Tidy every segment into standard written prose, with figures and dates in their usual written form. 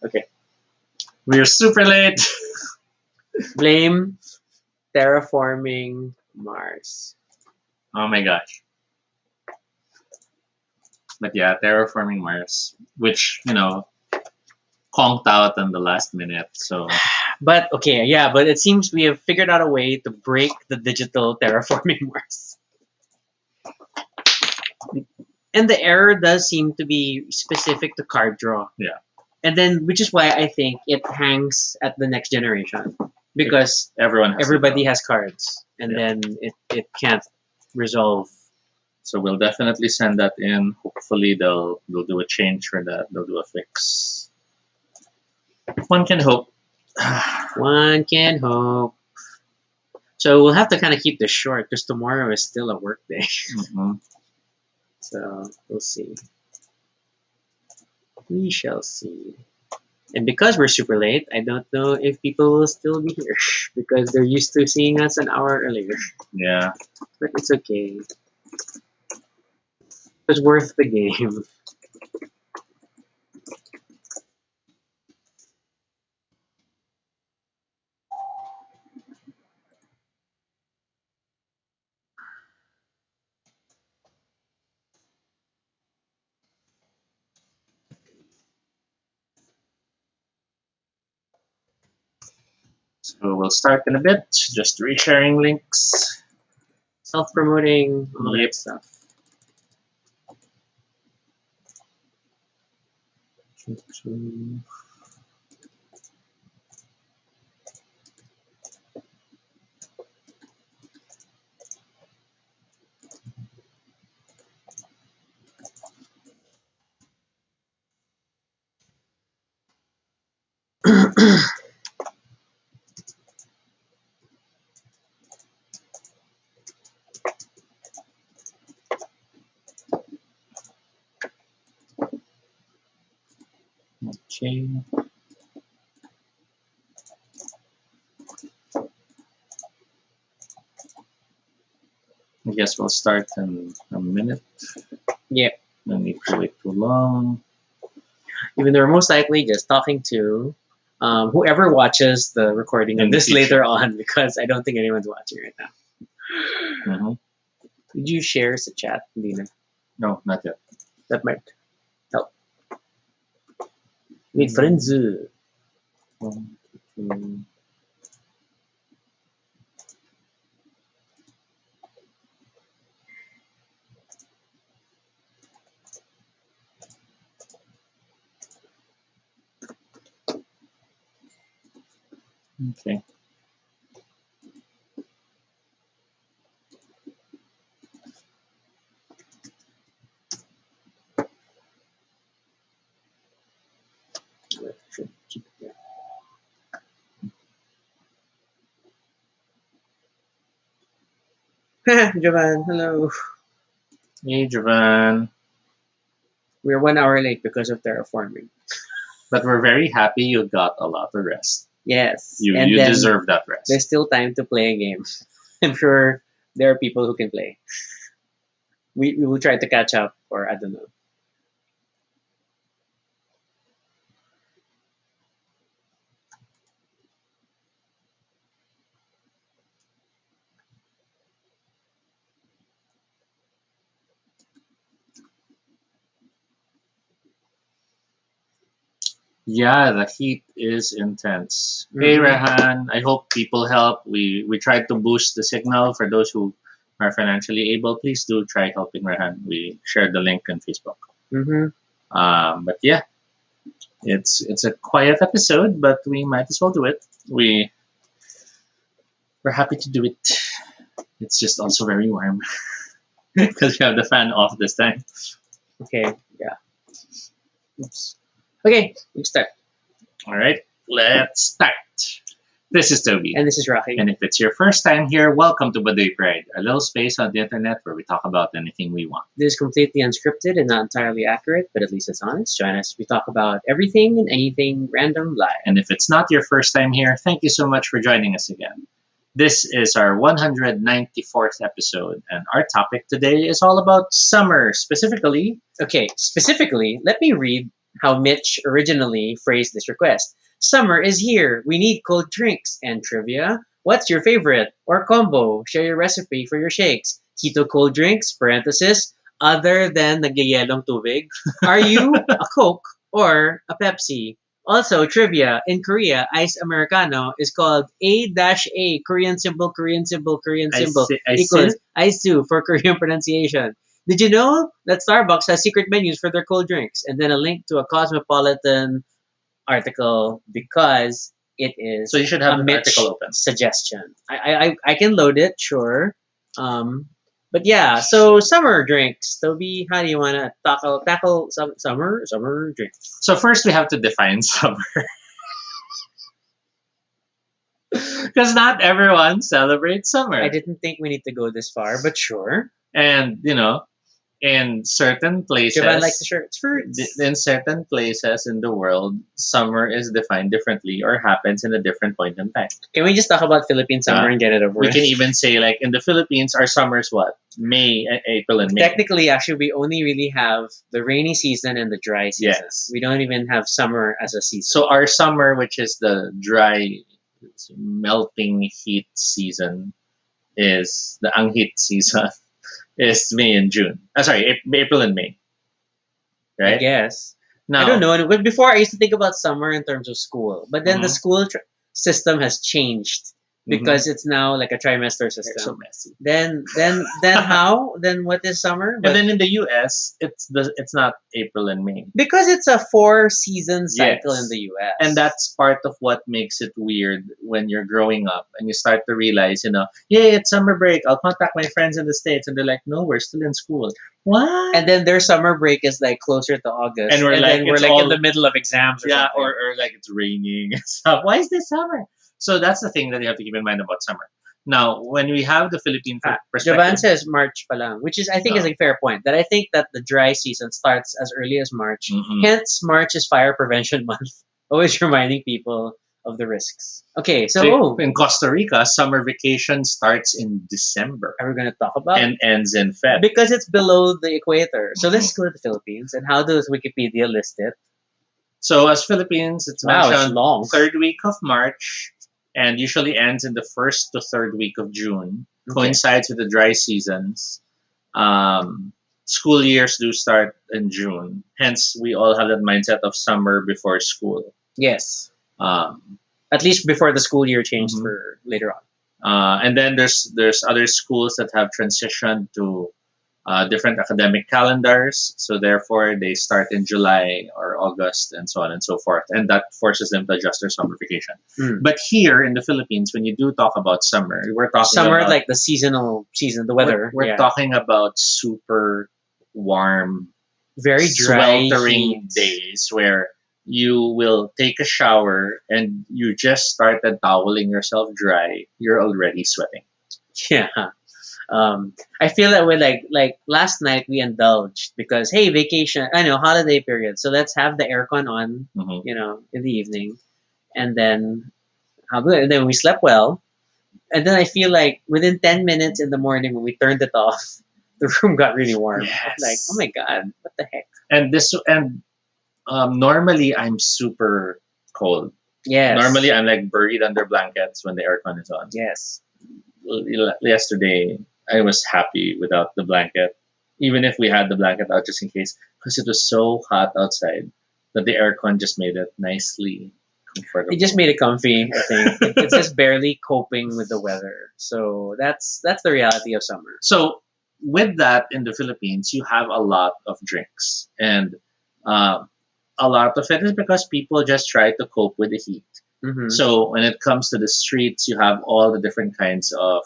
Okay. We're super late. Blame terraforming Mars. Oh my gosh. But yeah, terraforming Mars, which, conked out in the last minute. So But okay, yeah, but it seems we have figured out a way to break the digital terraforming Mars. And the error does seem to be specific to card draw. yeah, And then, which is why I think it hangs at the next generation. Because everybody has cards. And Yeah. then it can't resolve. So we'll definitely send that in. Hopefully they'll do a change for that. They'll do a fix. One can hope. One can hope. So we'll have to kind of keep this short because tomorrow is still a work day. Mhm. So we'll see. We shall see. And because we're super late, I don't know if people will still be here because they're used to seeing us an hour earlier. Yeah. But it's okay. It's worth the game. So we'll start in a bit. Just resharing links. Self-promoting, all Yep. that stuff. Okay. I guess we'll start in a minute. Yep. No need to wait too long. Even though we're most likely just talking to whoever watches the recording In of the this future. later on because I don't think anyone's watching right now. hmm Did you share the chat, Dina? No, not yet. That might help. Meet friends. 1, 2. Okay. Should keep it there. Jovan, hello. Hey, Javan. We're 1 hour late because of terraforming. But we're very happy you got a lot of rest. Yes. You and then deserve that rest. There's still time to play a game. I'm sure there are people who can play. We will try to catch up, or I don't know. Yeah, the heat is intense. Hey, Mhm. Rehan. I hope people help. We tried to boost the signal for those who are financially able. Please do try helping Rehan. We shared the link on Facebook. Mm-hmm. But yeah, it's a quiet episode, but we might as well do it. We're happy to do it. It's just also very warm because we have the fan off this time. Okay. Yeah. Oops. Okay. Let's start. All right, let's start. This is Toby. And this is Rocky. And if it's your first time here, welcome to Baduy Pride, a little space on the internet where we talk about anything we want. This is completely unscripted and not entirely accurate, but at least it's honest. Join us. We talk about everything and anything random live. And if it's not your first time here, thank you so much for joining us again. This is our 194th episode, and our topic today is all about summer, specifically. Okay, specifically, let me read how Mitch originally phrased this request. Summer is here. We need cold drinks and trivia. What's your favorite or combo? Share your recipe for your shakes. Keto cold drinks, parenthesis, other than nagyayelong tubig. Are you a Coke or a Pepsi? Also, trivia. In Korea, ice Americano is called A-A, Korean symbol, Korean symbol, I equals ice for Korean pronunciation. Did you know that Starbucks has secret menus for their cold drinks? And then a link to a Cosmopolitan article because it is So you should a have the Mitch article open. suggestion. I can load it, sure. But yeah, so summer drinks. Toby, how do you want to tackle some summer drinks? So first we have to define summer. Because not everyone celebrates summer. I didn't think we need to go this far, but sure. And, in certain places, Japan likes the shirts fruits. in certain places in the world, summer is defined differently or happens in a different point in time. Can we just talk about Philippine summer and get it over We with? can even say, like, in the Philippines, our summer's what? April and May. Technically, actually, we only really have the rainy season and the dry season. Yes. We don't even have summer as a season. So our summer, which is the dry, melting heat season, is the anghit season. Is May and June. April and May. I Right? guess. Now, I don't know. But before, I used to think about summer in terms of school. But then the Mhm. school system has changed because it's now like a trimester They're system. so messy. Then how? Then what is summer? And But then in the US, it's not April and May. because it's a 4-season cycle Yes. in the US. And that's part of what makes it weird when you're growing up and you start to realize, yay, it's summer break. I'll contact my friends in the States. And they're like, no, we're still in school. What? And then their summer break is like closer to August. And we're like, then we're it's like in all- the middle of exams or yeah, something. or like it's raining and stuff. Why is this summer? So that's the thing that you have to keep in mind about summer. Now, when we have the Philippine perspective, Javan says March pa lang, which is I think is a fair point. That I think that the dry season starts as early as March. Mhm. Hence, March is Fire Prevention Month. Always reminding people of the risks. Okay, so in Costa Rica, summer vacation starts in December are we going to talk about and ends in Feb. because it's below the equator. So let's go to the Philippines and how does Wikipedia list it? So as Philippines, it's Wow, it's mentioned long. third week of March and usually ends in the first to third week of June. Okay. Coincides with the dry seasons. School years do start in June. Hence, we all have that mindset of summer before school. Yes, Um, at least before the school year changed Mhm. for later on. and then there's other schools that have transitioned to different academic calendars. So therefore, they start in July or August and so on and so forth. And that forces them to adjust their summer vacation. Mm. But here in the Philippines, when you do talk about summer, we're talking Summer, about, like the season, the weather. We're yeah. talking about super warm, Very dry sweltering heat. days where you will take a shower and you just started toweling yourself dry. You're already sweating. Yeah. I feel that way. Like last night we indulged because hey, vacation. I know holiday period. So let's have the aircon on. Mhm. In the evening, and then how good. And then we slept well, and then I feel like within 10 minutes in the morning when we turned it off, the room got really warm. Yes. Like oh my god, what the heck? And normally I'm super cold. Yes. Normally I'm like buried under blankets when the aircon is on. Yes. Yesterday I was happy without the blanket, even if we had the blanket out just in case, because it was so hot outside that the aircon just made it nicely comfortable. It just made it comfy. I think it's just barely coping with the weather. So that's the reality of summer. So with that in the Philippines, you have a lot of drinks, and a lot of it is because people just try to cope with the heat. Mm-hmm. So when it comes to the streets, you have all the different kinds of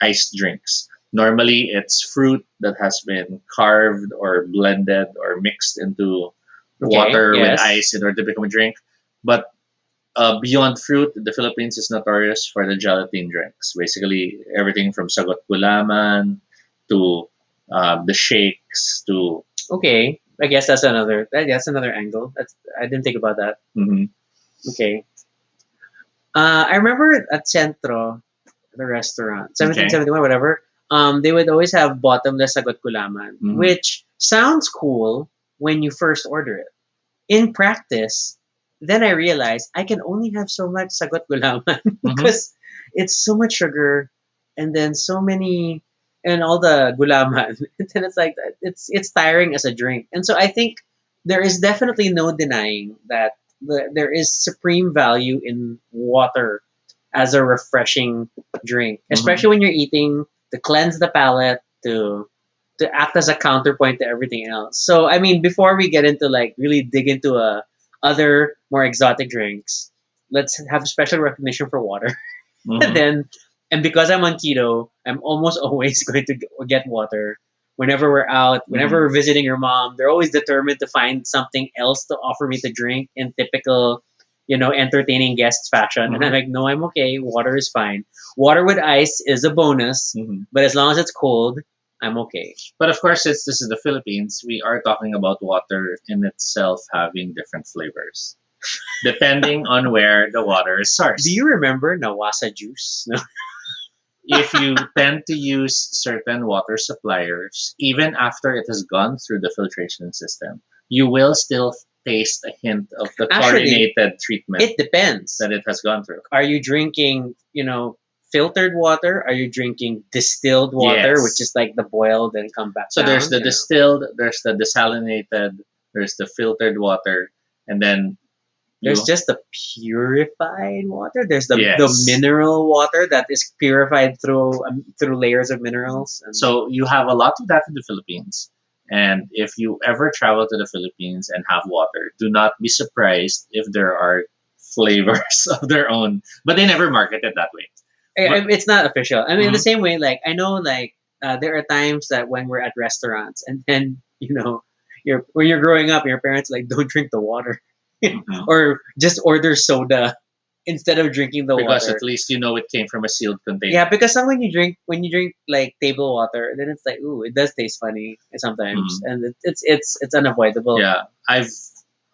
iced drinks. Normally, it's fruit that has been carved or blended or mixed into water with yes. ice in order to become a drink. But beyond fruit, the Philippines is notorious for the gelatine drinks. Basically, everything from sagot gulaman to the shakes to Okay, I guess that's another angle. I didn't think about that. mhm. Okay. I remember at Centro, the restaurant, Okay. 1771, whatever. They would always have bottomless sagot gulaman, Mhm. which sounds cool when you first order it. In practice, then I realized I can only have so much sagot gulaman Mhm. because it's so much sugar and then so many and all the gulaman. And then it's like it's tiring as a drink. And so I think there is definitely no denying that there is supreme value in water as a refreshing drink, Mhm. especially when you're eating to cleanse the palate, to act as a counterpoint to everything else. So I mean, before we get into like really dig into other more exotic drinks, let's have special recognition for water. And Mhm. then, and because I'm on keto, I'm almost always going to get water. Whenever we're out, whenever Mhm. we're visiting your mom, they're always determined to find something else to offer me to drink in typical, entertaining guest fashion. And I'm Mhm. like, no, I'm okay. Water is fine. Water with ice is a bonus, Mhm. but as long as it's cold, I'm okay. But of course, since this is the Philippines, we are talking about water in itself having different flavors, depending on where the water is Do sourced. you remember Nawasa juice? No? If you tend to use certain water suppliers, even after it has gone through the filtration system, you will still taste a hint of the Actually, chlorinated treatment it depends. that it has gone through. Are you drinking, filtered water? Are you drinking distilled water, which is Yes. like the boiled and come back So there's down? the distilled, there's the desalinated, there's the filtered water, and then There's you, just the purified water. There's the yes. mineral water that is purified through layers of minerals. And So you have a lot of that in the Philippines. And if you ever travel to the Philippines and have water, do not be surprised if there are flavors of their own, but they never market it that way. But it's not official. I mean, the mhm, same way, like I know, like there are times that when we're at restaurants, and then you're when you're growing up, your parents like don't drink the water, mhm. or just order soda instead of drinking the Because at water. least you know it came from a sealed Yeah, container. because some when you drink like table water, then it's like ooh, it does taste funny sometimes, Mhm. and it's unavoidable. Yeah,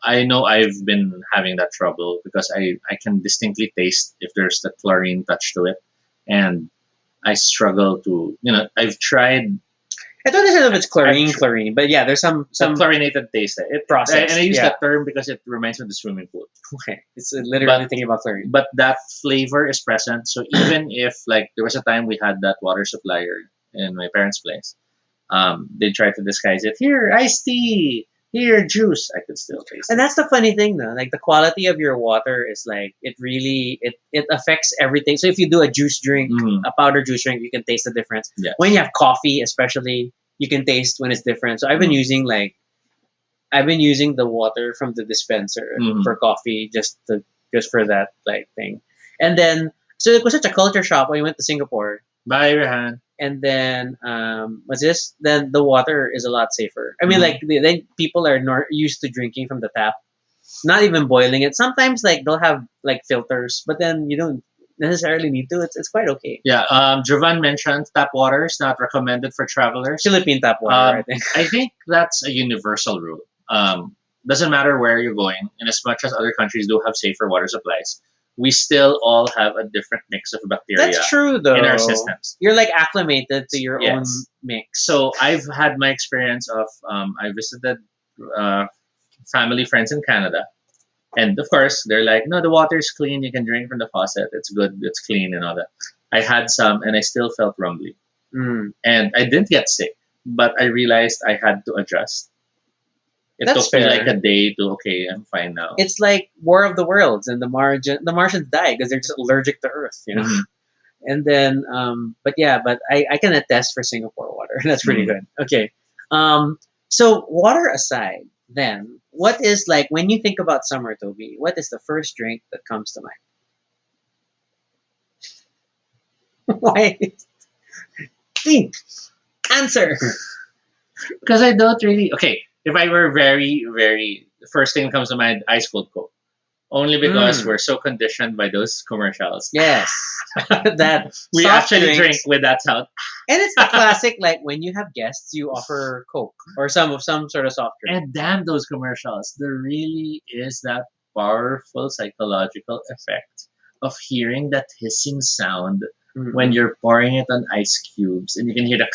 I know I've been having that trouble because I can distinctly taste if there's the chlorine touch to it, and I struggle to I've tried I don't know if it's I've chlorine, but yeah, there's that some chlorinated taste. And I processed. use Yeah, that term because it reminds me of the swimming pool. okay, it's But literally thinking about chlorine. that flavor is present. So even if like there was a time we had that water supplier in my parents' place, they tried to disguise it. Here, iced tea. Here, juice. I could still taste And it. that's the funny thing though. Like the quality of your water is like it really it affects everything. So if you do a juice drink, Mm, a powder juice drink, you can taste the difference. When yes. you have coffee, especially, you can taste when it's different. So Mm, I've been using the water from the dispenser mm. for coffee just for that like thing. And then so it was such a culture shock when we went to Singapore. Bye, Rehan. And then what's this? Then the water is a lot safer. I mean, Mm, like then people are used to drinking from the tap, not even boiling it. Sometimes like they'll have like filters, but then you don't necessarily need to. It's quite okay. yeah. Jovan mentioned tap water is not recommended for travelers. Philippine tap water, I think. I think that's a universal rule. Doesn't matter where you're going, and as much as other countries do have safer water supplies, we still all have a different mix of bacteria That's true in our though. systems. You're like acclimated to your own Yes. mix. So I've had my experience of I visited uh, family friends in Canada, and of course they're like, no, the water's clean. You can drink from the faucet. It's good. It's clean and all that. I had some, and I still felt rumbly, Mm, and I didn't get sick, but I realized I had to adjust. It that's took me like fair. a day to okay, I'm fine now. It's like War of the Worlds, and the Martians die because they're just allergic to Earth. Hmm. And then, but yeah, but I can attest for Singapore water. That's pretty Hmm. good. Okay. So water aside, then what is like when you think about summer, Toby? What is the first drink that comes to mind? Why? Think. Answer. Because I don't really okay. If I were very, very the first thing that comes to mind, ice cold Coke. Only because Mm, we're so conditioned by those commercials. yes. That We soft actually drink drinks, with that sound. and it's the classic like when you have guests, you offer Coke or some sort of soft drink. And damn those commercials. There really is that powerful psychological effect of hearing that hissing sound when Mm-mm. you're pouring it on ice cubes and you can hear the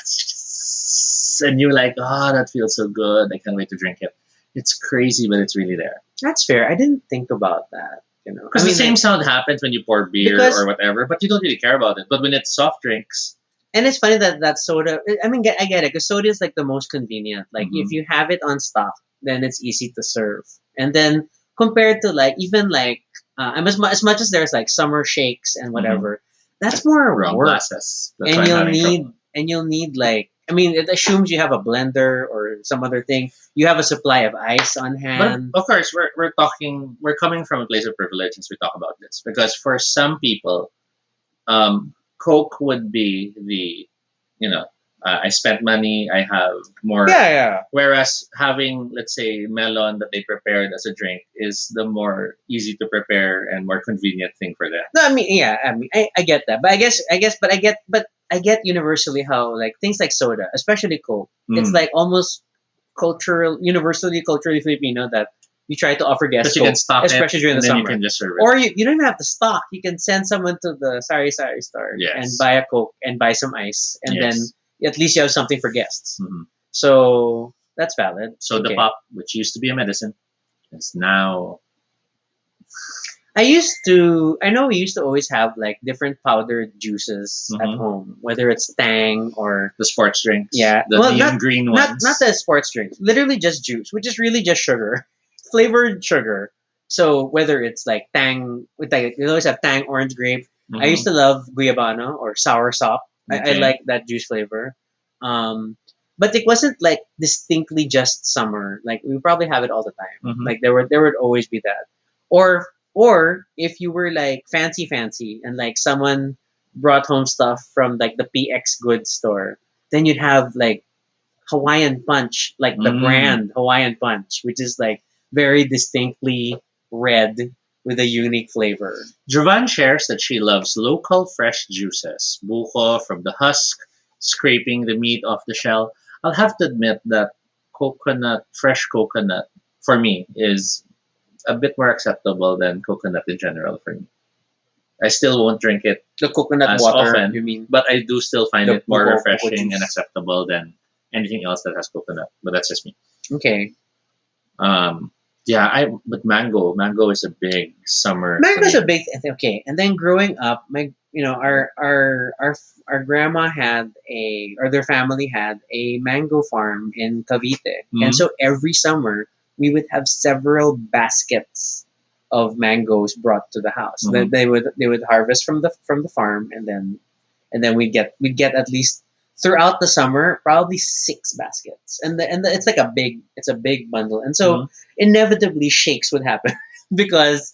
and you're like, oh, that feels so good. I can't wait to drink it. It's crazy, but it's really there. That's fair. I didn't think about that. I Because the mean, same like, sound happens when you pour beer or because whatever, but you don't really care about it. But when it's soft drinks, and it's funny that soda. I mean, I get it because soda is like the most convenient. Like if mhm, you have it on stock, then it's easy to serve. And then compared to like even like as much as there's like summer shakes and mhm, whatever, that's more wrong work. glasses. That's why I'm having trouble. And you'll need like I mean it assumes you have a blender or some other thing. You have a supply of ice on But hand. of course, we're coming from a place of privilege as we talk about this because for some people, Coke would be the, you know, I spent money, I have more. Yeah, yeah. Whereas having, let's say, melon that they prepared as a drink is the more easy to prepare and more convenient thing for them. No, I mean, yeah, I get that, but I get universally how like things like soda, especially Coke, it's Mm. like almost universally culturally Filipino that you try to offer guests Because you can Coke, stock it especially during the and then you summer, can just serve it. or you don't even have to stock. You can send someone to the sari sari store and Yes. buy a Coke and buy some ice, and then Yes. at least you have something for guests. Hmm. So that's valid. So the Okay. pop, which used to be a medicine, is now I know we used to always have like different powdered juices at mhm, home, whether it's Tang or the sports drinks, yeah, the well, neon green not ones. the sports drinks, literally just juice, which is really just sugar, flavored sugar. So whether it's like Tang, with like we always have Tang orange grape. I used Hmm. to love Guyabano or sour sop. I Okay. like that juice flavor. Um, but it wasn't like distinctly just summer. Like we probably have it all the time. Hmm. Like there would always be that. Or if you were like fancy and like someone brought home stuff from like the PX goods store, then you'd have like Hawaiian Punch, like the Mm. brand Hawaiian Punch, which is like very distinctly red with a unique flavor. Jovan shares that she loves local fresh juices, buko from the husk, scraping the meat off the shell. I'll have to admit that fresh coconut, for me, is a bit more acceptable than coconut in general for me. I still won't drink it The coconut as water, you often, mean? but I do still find The it more buko refreshing and juice. acceptable than anything else that has coconut. But that's just me. Okay. Um, yeah, but mango is a big summer for Mango's me. a big okay. And then growing up, my our grandma had a or their family had a mango farm in Cavite, and Mm-hmm. so every summer we would have several baskets of mangoes brought to the house. Mm-hmm. They would harvest from the farm, and then we'd get at least throughout the summer probably six baskets, it's like a big bundle, and so Mm-hmm. inevitably shakes would happen because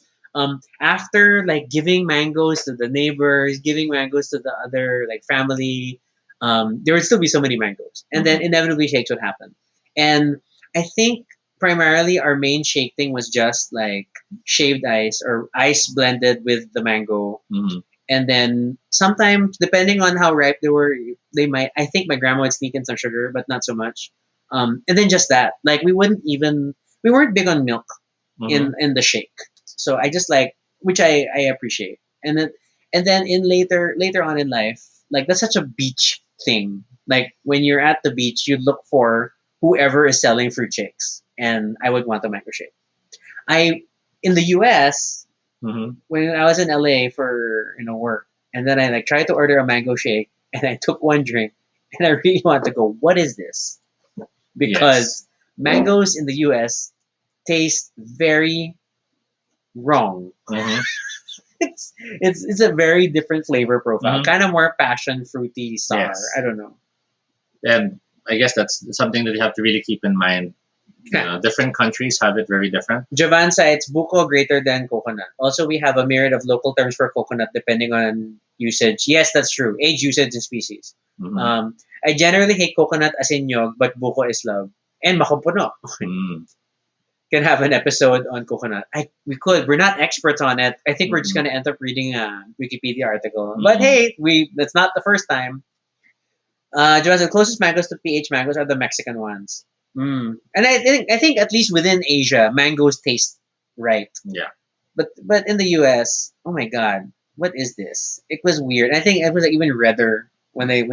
after like giving mangoes to the neighbors, giving mangoes to the other like family, there would still be so many mangoes, and then Mm-hmm. inevitably shakes would happen. And I think primarily our main shake thing was just like shaved ice or ice blended with the mango, Mm-hmm. and then sometimes depending on how ripe they were, they might. I think my grandma would sneak in some sugar, but not so much. And then just that, like we weren't big on milk Mm-hmm. in the shake. So I just like which I appreciate. And then in later on in life, like that's such a beach thing. Like when you're at the beach, you look for whoever is selling fruit shakes, and I would want a mango shake. I in the U.S. Mm-hmm. when I was in LA for work, and then I like tried to order a mango shake, and I took one drink, and I really wanted to go, what is this? Yes. Because mangoes in the U.S. taste very wrong. Mm-hmm. It's a very different flavor profile, Mm-hmm. kind of more passion fruity sour. Yes. I don't know. And I guess that's something that you have to really keep in mind. Different countries have it very different. Javan cites buko greater than coconut. Also, we have a myriad of local terms for coconut depending on usage. Yes, that's true. Age, usage, and species. Mm-hmm. I generally hate coconut as in nyog, but buko is love. And makumpuno. Mm. Can have an episode on coconut. We could. We're not experts on it. I think we're just Mm-hmm. gonna end up reading a Wikipedia article. But Mm-hmm. hey, that's not the first time. Joanne, the closest mangoes to PH mangoes are the Mexican ones. And I think at least within Asia, mangoes taste right. Yeah. But in the US, oh my god, what is this? It was weird. I think it was like even redder when they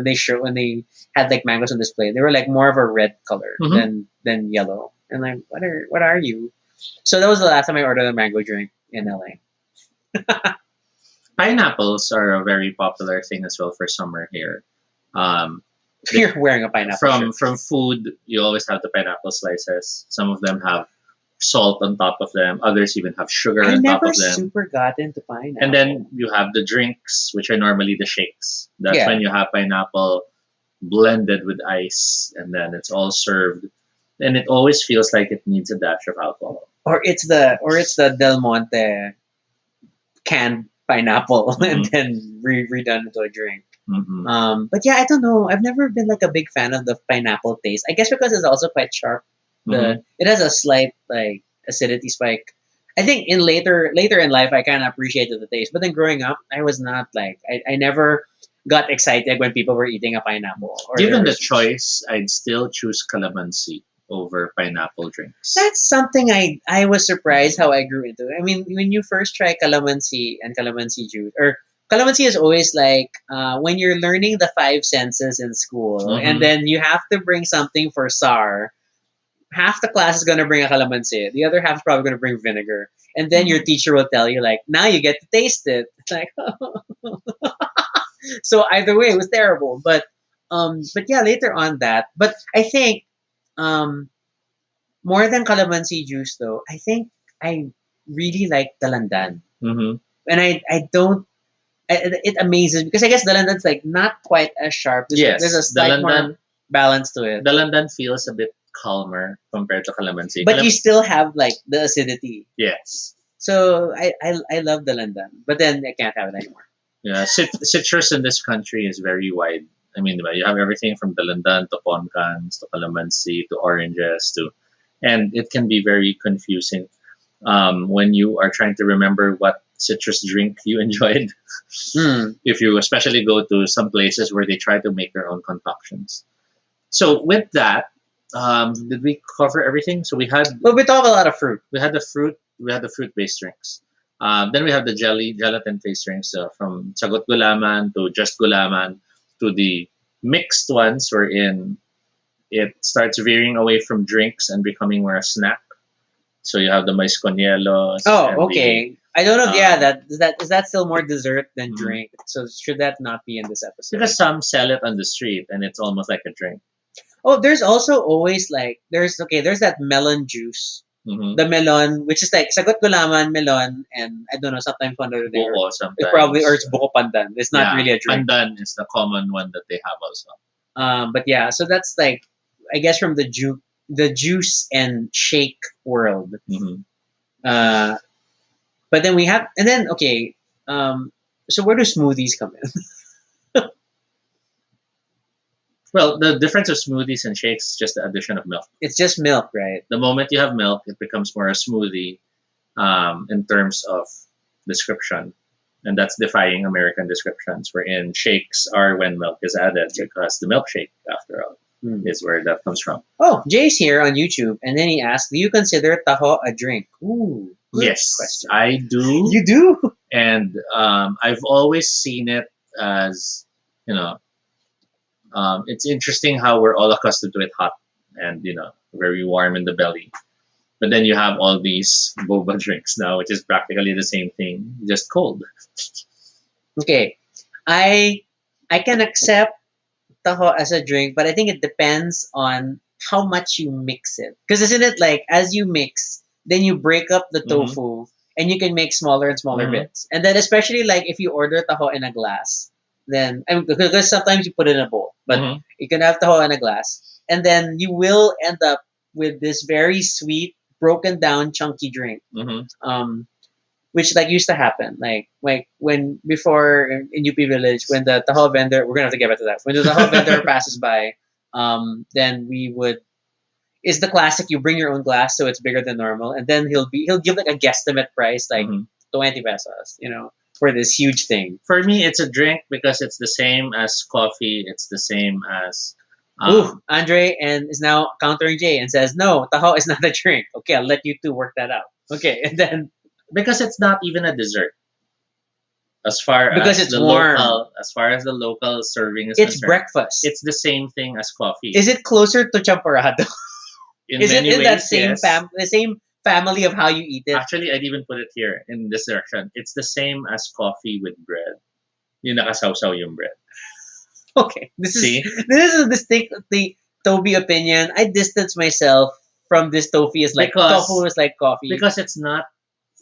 had like mangoes on display. They were like more of a red color Hmm. than yellow. And like, what are you? So that was the last time I ordered a mango drink in LA. Pineapples are a very popular thing as well for summer here. Um, You're wearing a pineapple shirt. from food, you always have the pineapple slices. Some of them have salt on top of them. Others even have sugar I on top never of them. super got into pineapple. And then you have the drinks, which are normally the shakes. That's Yeah. when you have pineapple blended with ice, and then it's all served. And it always feels like it needs a dash of alcohol. Or it's the Del Monte canned pineapple and Mhm. then redone into a drink. Mhm. But yeah, I don't know. I've never been like a big fan of the pineapple taste. I guess because it's also quite sharp. Mhm. It has a slight like acidity spike. I think in later in life I kind of appreciated the taste, but then growing up I was not like I never got excited when people were eating a pineapple. Or there Given the was choice, I'd still choose calamansi over pineapple drinks. That's something I was surprised how I grew into. I mean, when you first try calamansi and calamansi juice, or calamansi is always like when you're learning the five senses in school, and Mhm. then you have to bring something for SAR. Half the class is gonna bring a calamansi, the other half is probably gonna bring vinegar, and then your Mhm. teacher will tell you like, now you get to taste it. It's like, so either way, it was terrible. But yeah, later on that. But I think um more than calamansi juice, though, I think I really like dalandan. Mhm. And I don't, it amazes because I guess dalandan's like not quite as sharp. There's a Yes, the slight more London balance to it. the London feels a bit calmer compared to calamansi. But you still have like the acidity. Yes. So I love dalandan. But then I can't have it anymore. Yeah, citrus in this country is very wide. I mean, diba, you have everything from dalandan to poncans to calamansi to oranges to, and it can be very confusing when you are trying to remember what citrus drink you enjoyed. Hmm. If you especially go to some places where they try to make their own concoctions. So with that, did we cover everything? So But we talk a lot of fruit. we had the fruit based drinks. Then we have the gelatin based drinks from sagot gulaman to just gulaman to the mixed ones wherein it starts veering away from drinks and becoming more a snack. So you have the mais con hielos Oh, and the okay. I don't know. Yeah, um, that still more dessert than mhm. drink? So should that not be in this episode? Because some sell it on the street and it's almost like a drink. Oh, there's also always like there's that melon juice. Mm-hmm. The melon, which is like sagot gulaman, melon, and I don't know, sometimes one other thing. Buko It's probably or sometimes. it's buko pandan. It's not Yeah, really a drink. pandan is the common one that they have also. But yeah, so that's like I guess from the juice and shake world. Hmm. Uh, but then we have and then okay. So where do smoothies come in? Well, the difference of smoothies and shakes is just the addition of milk. It's just milk, right? The moment you have milk, it becomes more a smoothie in terms of description. And that's defying American descriptions, wherein shakes are when milk is added because the milkshake, after all, Hmm. is where that comes from. Oh, Jay's here on YouTube, and then he asked, "Do you consider taho a drink?" Ooh, good Yes, question. I do. You do? And I've always seen it as, you know, it's interesting how we're all accustomed to it hot and, very warm in the belly. But then you have all these boba drinks now, which is practically the same thing, just cold. Okay, I I can accept taho as a drink, but I think it depends on how much you mix it. Because isn't it like as you mix, then you break up the Hmm. tofu and you can make smaller and smaller Hmm. bits. And then especially like if you order taho in a glass, then I mean, because sometimes you put it in a bowl, but Hmm. you can have taho in a glass, and then you will end up with this very sweet, broken down, chunky drink. Hmm. Um, which like used to happen like when before in UP Village when the taho vendor we're gonna have to get back to that when the taho vendor passes by then we would is the classic you bring your own glass so it's bigger than normal and then he'll give like a guesstimate price like Hmm. 20 pesos for this huge thing. For me, it's a drink because it's the same as coffee. It's the same as, Ooh, um, Andre and is now countering Jay and says no, taho is not a drink. Okay, I'll let you two work that out. Okay, and then because it's not even a dessert. Because it's warm. As far as the local serving is It's concerned, breakfast. it's the same thing as coffee. Is it closer to champorado? In Is it many in that ways, same yes. the same family of how you eat it? Actually, I'd even put it here in this direction. It's the same as coffee with bread. Yung nakasawsaw yung bread. Okay, See? this is a distinctly Toby opinion. I distance myself from this tofu is like Because- tofu is like coffee. Because it's not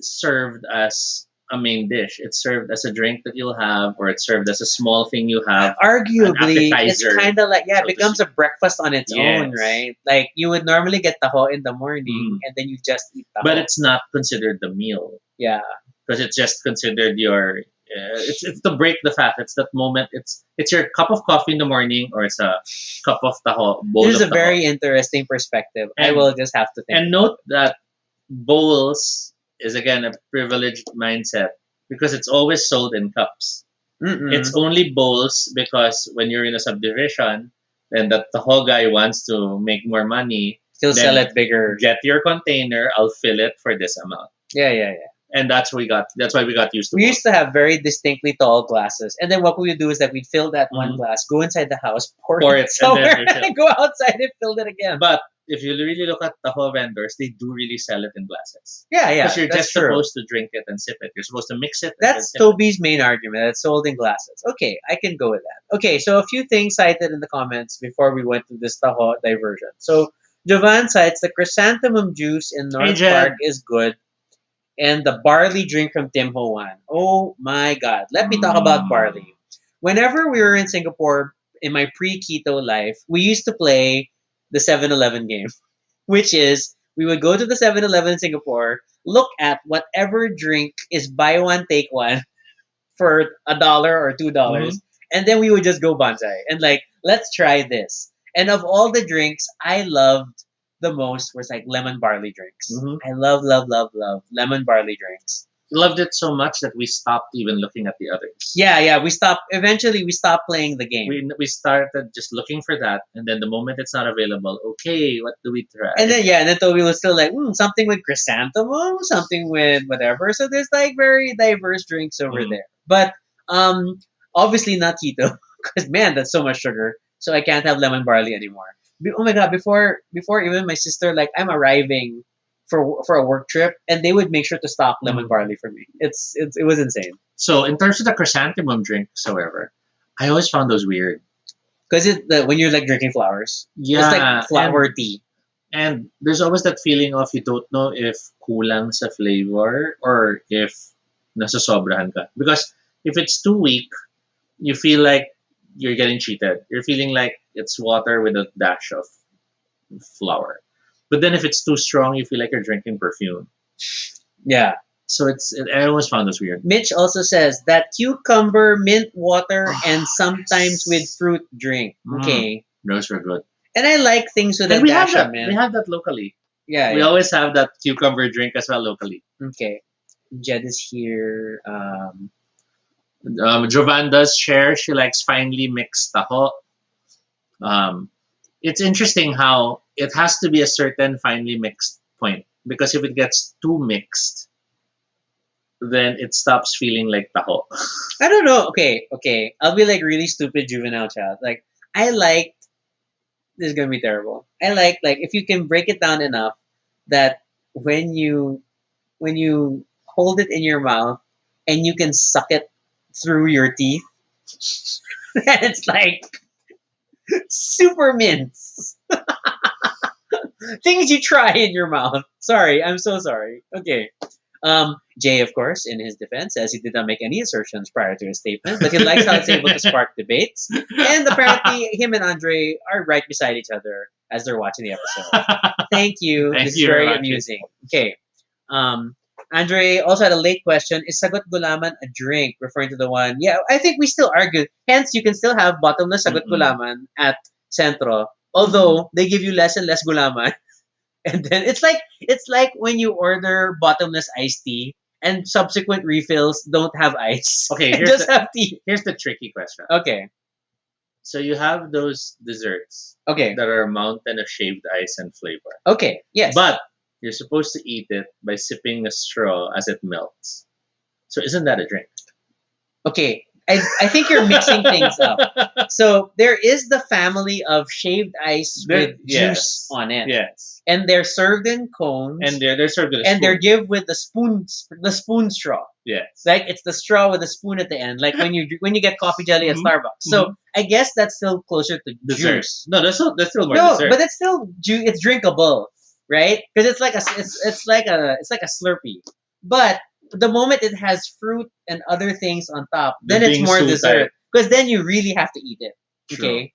served as a main dish. It's served as a drink that you'll have, or it's served as a small thing you have. Arguably, an it's appetizer, kind of like so it to becomes a breakfast on its own, Yes. right? Like you would normally get taho in the morning, Mm. and then you just eat taho. But it's not considered the meal yeah, because it's just considered your. It's to break the fast. It's that moment. It's your cup of coffee in the morning, or it's a cup of taho bowl. this is of a taho. very interesting perspective. I And- will just have to think. And note that bowls is again a privileged mindset because it's always sold in cups. Mm-mm. It's only bowls because when you're in a subdivision, then the taho guy wants to make more money. He'll then sell it bigger. Get your container. I'll fill it for this amount. Yeah. And that's why we got used to We bowls. used to have very distinctly tall glasses, and then what we would do is that we'd fill that one Mhm. glass, go inside the house, pour Pour it it, and somewhere, then and, refill. go outside and fill it again. But if you really look at taho vendors, they do really sell it in glasses. Yeah, Because you're that's just true. supposed to drink it and sip it. You're supposed to mix it. And then That's sip it. Toby's main argument. It's sold in glasses. Okay, I can go with that. Okay, so a few things cited in the comments before we went to this taho diversion. So Jovan cites the chrysanthemum juice in North Jed. Park is good, and the barley drink from Tim Ho Wan. Oh my God! Let me talk about barley. Whenever we were in Singapore in my pre-keto life, we used to play the 7-Eleven game, which is we would go to the 7-Eleven in Singapore, look at whatever drink is buy one take one for $1 or $2, and then we would just go bonsai and like let's try this. And of all the drinks, I loved the most was like lemon barley drinks. Mhm. I love lemon barley drinks. Loved it so much that we stopped even looking at the others. Yeah. We stopped. Eventually, we stopped playing the game. We started just looking for that, and then the moment it's not available, okay, what do we try? And then Toby was still like, something with chrysanthemum, something with whatever. So there's like very diverse drinks over Mhm. there. But obviously not keto because man, that's so much sugar. So I can't have lemon barley anymore. Oh my god! Before even my sister, like I'm arriving for a work trip, and they would make sure to stock lemon Mhm. barley for me. It was insane So in terms of the chrysanthemum drinks, however, I always found those weird. because when you're like drinking flowers, Yeah, it's like flower tea. And there's always that feeling of you don't know if kulang sa flavor or if nasasobrahan ka. Because if it's too weak, you feel like you're getting cheated. You're feeling like it's water with a dash of flour. But then if it's too strong, you feel like you're drinking perfume. Yeah. So I always found this weird. Mitch also says that cucumber, mint water, and sometimes with fruit drink. Okay. Those were good. And I like things with a And we have dash that. of mint. We have that locally. Yeah. We yeah. always have that cucumber drink as well locally. Okay. Jed is here. Jovan does share. She likes finely mixed taho. It's interesting how it has to be a certain finely mixed point because if it gets too mixed, then it stops feeling like taho. I don't know. Okay. I'll be like really stupid juvenile child. Like I liked. This is gonna be terrible. I like if you can break it down enough that when you hold it in your mouth and you can suck it through your teeth, and it's like super mints. Things you try in your mouth. Sorry, I'm so sorry. Okay. Jay, of course, in his defense, says he did not make any assertions prior to his statement, but he likes how it's able to spark debates. And apparently, him and Andre are right beside each other as they're watching the episode. Thank you. Thank This you is very very much. amusing. Okay. Andre also had a late question. Is sagot gulaman a drink? Referring to the one. Yeah, I think we still argue. Hence, you can still have bottomless sagot gulaman at Centro. Although, they give you less and less gulaman. And then it's like when you order bottomless iced tea and subsequent refills don't have ice. Okay, And just have tea. here's the tricky question. Okay. So you have those desserts Okay. that are a mountain of shaved ice and flavor. Okay. Yes. But you're supposed to eat it by sipping a straw as it melts. So isn't that a drink? Okay, I think you're mixing things up. So there is the family of shaved ice with juice Yes. on it, Yes. and they're served in cones, And they're served with a and they're spoon. give with the spoon straw. Yes. Like it's the straw with the spoon at the end, like when you get coffee jelly at Mhm. Starbucks. So I guess that's still closer to Dessert. juice. No, that's still more No, dessert. but it's still it's drinkable, right? Because it's like it's like a Slurpee. But the moment it has fruit and other things on top, The then it's more bingsu dessert. type. Because then you really have to eat it. True. Okay,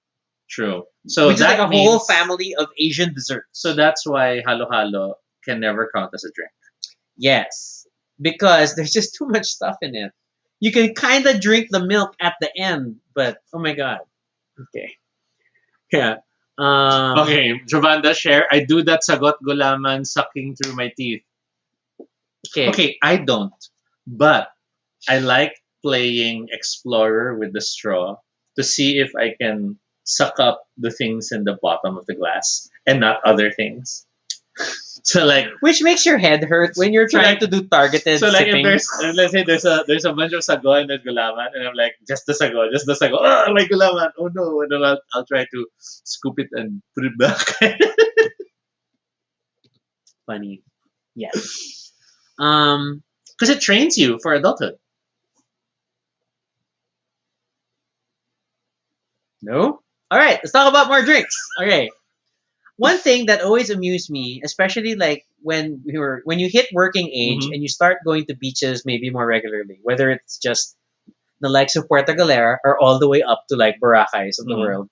True. So which is like that a whole means family of Asian desserts. so that's why halo halo can never count as a drink. Yes, because there's just too much stuff in it. You can kind of drink the milk at the end, but oh my god. Okay. Yeah. Okay, Giovanda, share. I do that sagot gulaman sucking through my teeth. Okay. Okay, I don't. But I like playing explorer with the straw to see if I can suck up the things in the bottom of the glass and not other things. So like Which makes your head hurt when you're So, trying like- to do targeted so like if sipping. there's let's say there's a bunch of sago and there's gulaman and I'm like just the sago, oh my gulaman, oh no, and then I'll try to scoop it and put it back. Funny. Yes. Because it trains you for adulthood. No? Alright, let's talk about more drinks. Okay. One thing that always amused me, especially like when you hit working age Mhm. and you start going to beaches maybe more regularly, whether it's just the likes of Puerto Galera or all the way up to like Boracay's of the Mhm. world.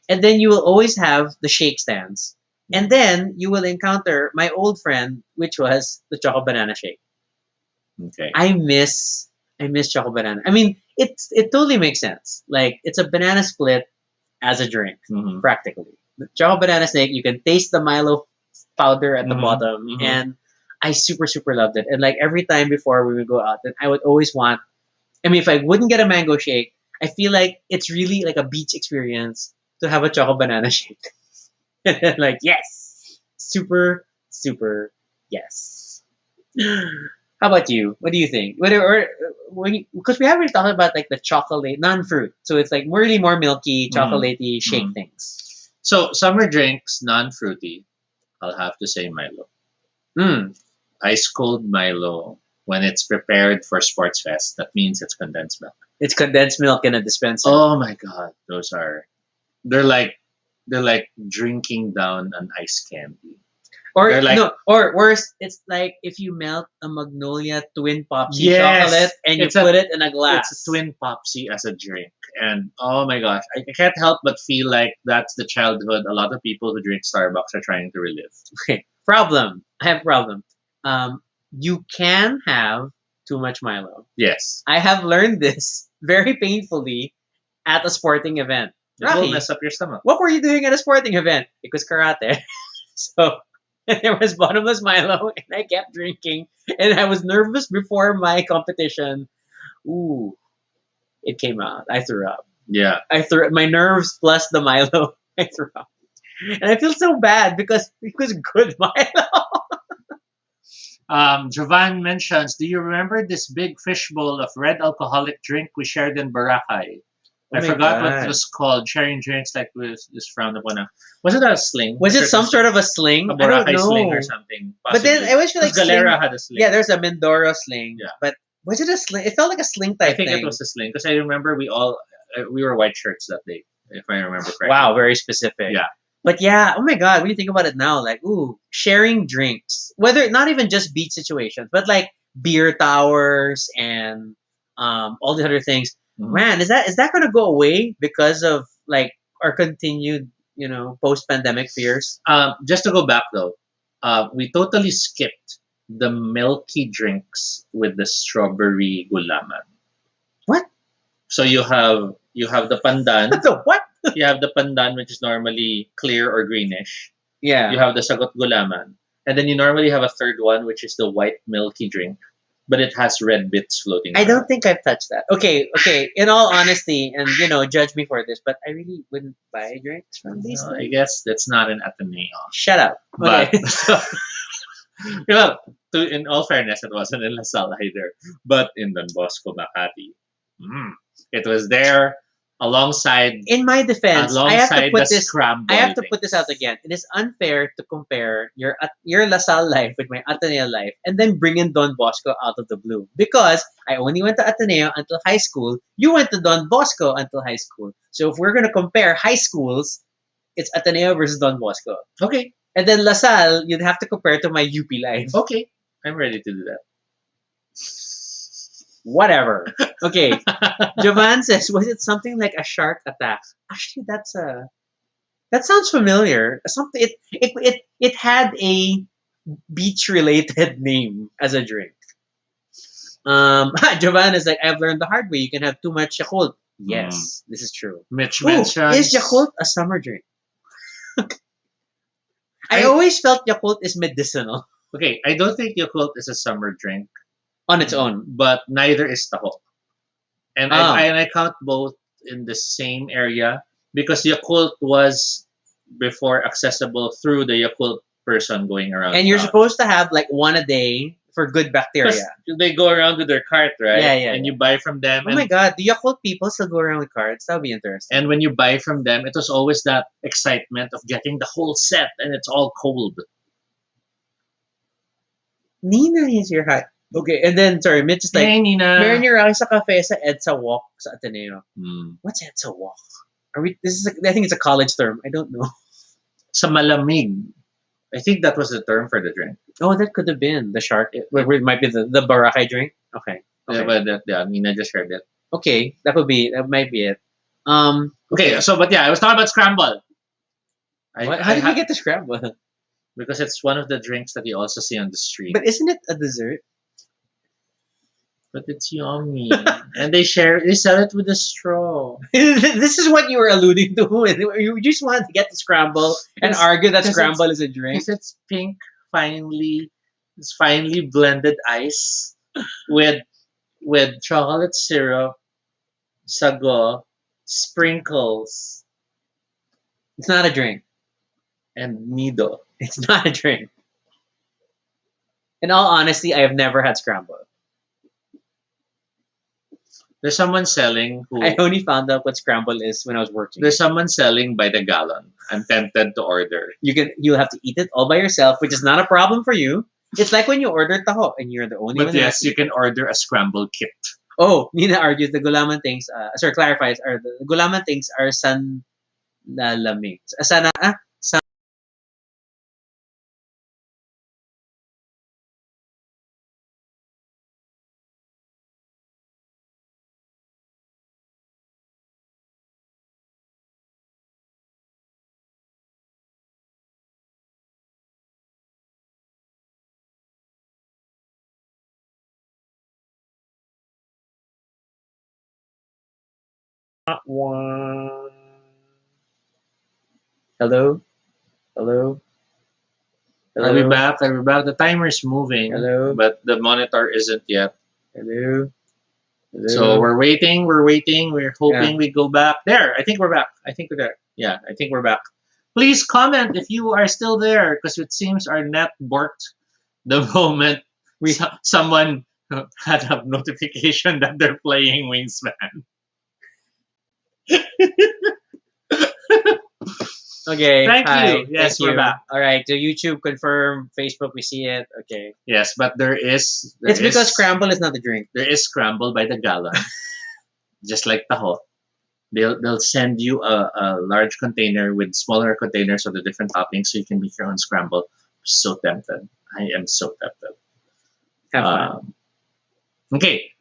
And then you will always have the shake stands. And then you will encounter my old friend, which was the Choco Banana Shake. Okay. I miss Choco Banana. I mean, it totally makes sense. Like it's a banana split as a drink, Mhm. practically. The Choco Banana Snake, you can taste the Milo powder at the Mhm. bottom, Mhm. and I super loved it. And like every time before we would go out, then I would always want. I mean, if I wouldn't get a mango shake, I feel like it's really like a beach experience to have a Choco Banana Shake. Like yes, super yes. How about you? What do you think? Whether or when because we haven't really talked about like the chocolate non-fruit, so it's like really more milky, chocolatey shake Mhm. things. So summer drinks, non-fruity. I'll have to say Milo. Mm. Ice cold Milo when it's prepared for sports fest. That means it's condensed milk. It's condensed milk in a dispenser. Oh my god, those are they're like they're like drinking down an ice candy. Or they're like- no, or worse, it's like if you melt a Magnolia Twin Popsy Yes, chocolate and you it's a- put it in a glass. It's a twin popsy as a drink. And oh my gosh, I can't help but feel like that's the childhood a lot of people who drink Starbucks are trying to relive. Okay, problem. I have a problem. You can have too much Milo. Yes. I have learned this very painfully at a sporting event. It will Rocky, mess up your stomach. what were you doing at a sporting event? It was karate. So there was bottomless Milo, and I kept drinking, and I was nervous before my competition. Ooh, it came out. I threw up. Yeah. I threw my nerves plus the Milo. I threw up, and I feel so bad because it was good Milo. Jovan mentions, do you remember this big fishbowl of red alcoholic drink we shared in Boracay? Oh I my forgot what God. it was called. Sharing drinks like was frowned upon. Was it a sling? Was I'm it sure some sort of a sling? a I don't Boracay know. sling or something? But then I always feel like Because Galera sling- had a sling. Yeah, there's a Mindoro sling. Yeah. But was it a sling? It felt like a sling I type think thing. it was a sling because I remember we were white shirts that day, if I remember correctly. Wow, very specific. Yeah. But yeah, oh my god, when you think about it now, like, ooh, sharing drinks. Whether not even just beach situations, but like beer towers and all the other things. Mhm. Man, is that gonna go away because of like our continued, post pandemic fears? Just to go back though, we totally skipped the milky drinks with the strawberry gulaman. What? So you have the pandan. So what? You have the pandan, which is normally clear or greenish. Yeah. You have the sagot gulaman, and then you normally have a third one, which is the white milky drink, but it has red bits floating. I around. don't think I've touched that. Okay. In all honesty, and judge me for this, but I really wouldn't buy drinks from these No, I things. guess that's not an Ateneo. Shut up. But Okay. in all fairness, it wasn't in LaSalle either, but in Don Bosco, Makati. It was there alongside In my defense, alongside the scramble. I have to put this out again. It is unfair to compare your LaSalle life with my Ateneo life and then bring in Don Bosco out of the blue. Because I only went to Ateneo until high school. You went to Don Bosco until high school. So if we're gonna compare high schools, it's Ateneo versus Don Bosco. Okay. And then LaSalle, you'd have to compare to my UP life. Okay. I'm ready to do that. Whatever. Okay. Jovan says, was it something like a shark attack? Actually, that sounds familiar. Something it had a beach related name as a drink. Jovan is like, I've learned the hard way. You can have too much Yakult. Yes, this is true. Mitch Ooh, mentions. is Yakult a summer drink? I always felt Yakult is medicinal Okay, I don't think Yakult is a summer drink, on its own. but neither is Taho. And Ah. I count both in the same area because Yakult was before accessible through the Yakult person going around. And you're town. supposed to have like one a day for good 'Cause bacteria. they go around with their cart, right? Yeah, And yeah. you buy from them. Oh my god, do Yakult people still go around with cards? That would be interesting. And when you buy from them, it was always that excitement of getting the whole set and it's all cold. Nina is your hat. Okay, and then sorry, Mitch is like, Hey, Nina. meron yung sa cafe sa EDSA Walk sa Ateneo. Hmm. What's EDSA Walk? Are we? This is. I think it's a college term. I don't know. Sa malamig. I think that was the term for the drink. Oh, that could have been the shark. It might be the Boracay drink. Okay. Yeah, but Nina just shared it. Okay, that might be it. Okay, so but yeah, I was talking about scramble. How did we get to scramble? Because it's one of the drinks that you also see on the street. But isn't it a dessert? But it's yummy, and they sell it with a straw. This is what you were alluding to. You just wanted to get the scramble and argue that scramble is a drink. Because it's pink, it's finely blended ice with chocolate syrup, sago, sprinkles, It's not a drink. and nido. It's not a drink. In all honesty, I have never had scramble. There's someone selling who. I only found out what scramble is when I was working. There's someone selling by the gallon. I'm tempted to order. You'll have to eat it all by yourself, which is not a problem for you. It's like when you order taho and you're the only But one. yes, you can order a scramble kit. Oh, Nina argues the gulaman things. Sorry, clarifies. Are the gulaman things are san lalamig. Sana san. Hello, hello. Are we back? Are we back? The timer's moving, Hello? but the monitor isn't yet. Hello. Hello. So we're waiting. We're hoping we go back. There, I think we're back. I think we're there. Yeah, I think we're back. Please comment if you are still there, because it seems our net borked the moment someone had a notification that they're playing Wingspan. Okay. Thank hi, you. Yes, thank we're you. back. All right. So YouTube confirm. Facebook, we see it. Okay. Yes, but there is. It's because scramble is not a drink. There is scramble by the gallon, just like taho. They'll send you a large container with smaller containers of the different toppings, so you can make your own scramble. So tempted. I am so tempted. Have fun. Okay.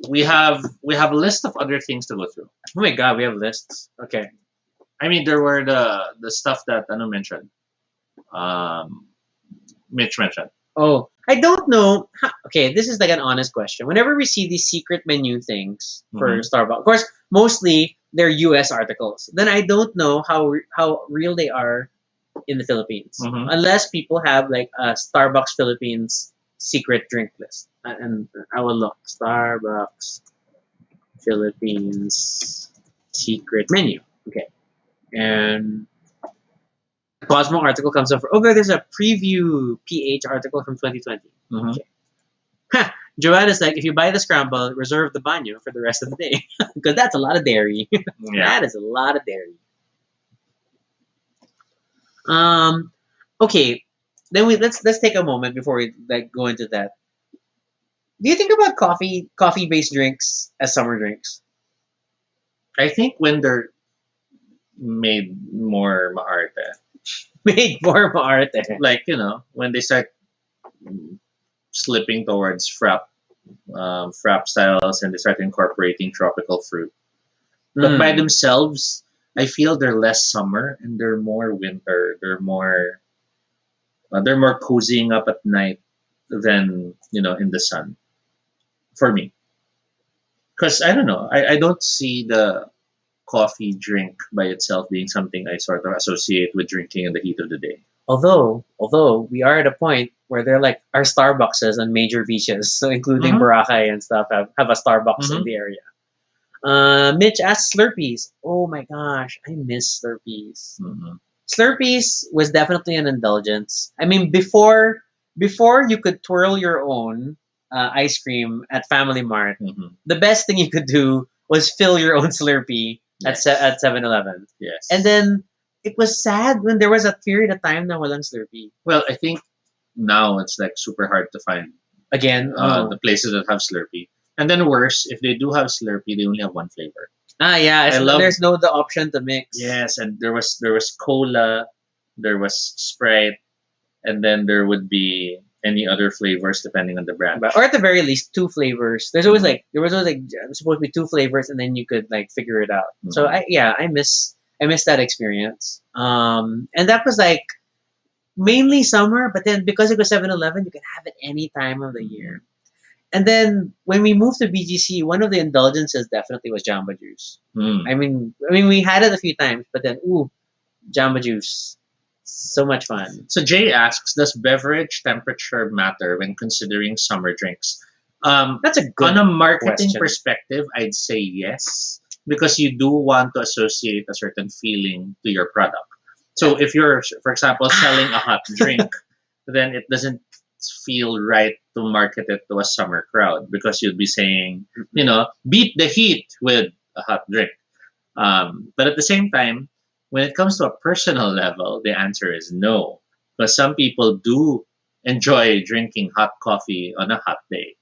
We have a list of other things to go through. Oh my god, we have lists. Okay. I mean, there were the stuff that Ano mentioned. Mitch mentioned. Oh, I don't know. Okay, this is like an honest question. Whenever we see these secret menu things for Starbucks, of course, mostly they're U.S. articles. Then I don't know how real they are in the Philippines, unless people have like a Starbucks Philippines secret drink list. And I will look Starbucks Philippines secret menu. Okay, and Cosmo article comes up. Okay, there's a preview PH article from 2020. Okay. Joanna's like, if you buy the scramble, reserve the banyo for the rest of the day because that's a lot of dairy. Yeah. That is a lot of dairy. Um, okay, then let's take a moment before we like go into that. Do you think about coffee based drinks as summer drinks? I think when they're made more maarte, Made more maarte. like when they start slipping towards frap styles and they start incorporating tropical fruit. But by Mm. themselves, I feel they're less summer and they're more winter. They're more cozying up at night than in the sun for me. Because I don't know, I don't see the coffee drink by itself being something I sort of associate with drinking in the heat of the day. Although we are at a point where they're like our Starbuckses on major beaches, so including Mm-hmm. Boracay and stuff have a Starbucks in Mm-hmm. the area. Mitch asks Slurpees. Oh my gosh, I miss Slurpees. Mm-hmm. Slurpees was definitely an indulgence. I mean, before you could twirl your own ice cream at Family Mart, Mm-hmm. the best thing you could do was fill your own Slurpee Yes. at 7-Eleven. Yes. And then it was sad when there was a period of time na walang Slurpee. Well, I think now it's like super hard to find Again, oh. the places that have Slurpee. And then worse, if they do have Slurpee, they only have one flavor. Yeah, I love- there's no the option to mix. Yes, and there was cola, there was Sprite, and then there would be any other flavors depending on the brand. Or at the very least, two flavors. There was always like supposed to be two flavors, and then you could like figure it out. So I miss that experience. And that was like mainly summer, but then because it was 7-Eleven, you can have it any time of the year. And then when we moved to BGC, one of the indulgences definitely was Jamba Juice. Mm. I mean we had it a few times, but then Jamba Juice, so much fun. So Jay asks, does beverage temperature matter when considering summer drinks? That's a good On a marketing question. perspective, I'd say yes, because you do want to associate a certain feeling to your product. So if you're, for example, selling a hot drink, then it doesn't feel right to market it to a summer crowd because you'd be saying, beat the heat with a hot drink. But at the same time, when it comes to a personal level, the answer is no, because some people do enjoy drinking hot coffee on a hot day.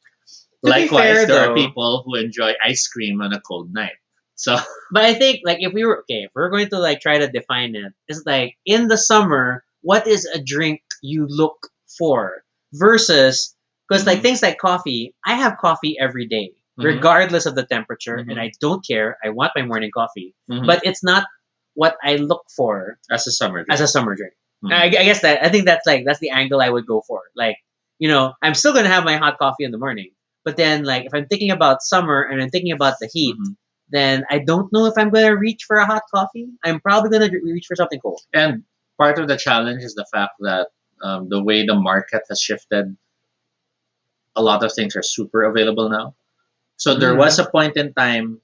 To be Likewise, fair, there are though- people who enjoy ice cream on a cold night. So But I think like if we're going to like try to define it, it's like in the summer, what is a drink you look for versus because like Mhm. things like coffee, I have coffee every day, Mhm. regardless of the temperature, Mhm. and I don't care. I want my morning coffee, mhm, but it's not what I look for as a summer drink. as a summer drink. Mhm. I guess I think that's the angle I would go for. Like, I'm still gonna have my hot coffee in the morning, but then like if I'm thinking about summer and I'm thinking about the heat, Mhm. then I don't know if I'm gonna reach for a hot coffee. I'm probably gonna reach for something cold. And part of the challenge is the fact that the way the market has shifted, a lot of things are super available now. So there Mm. was a point in time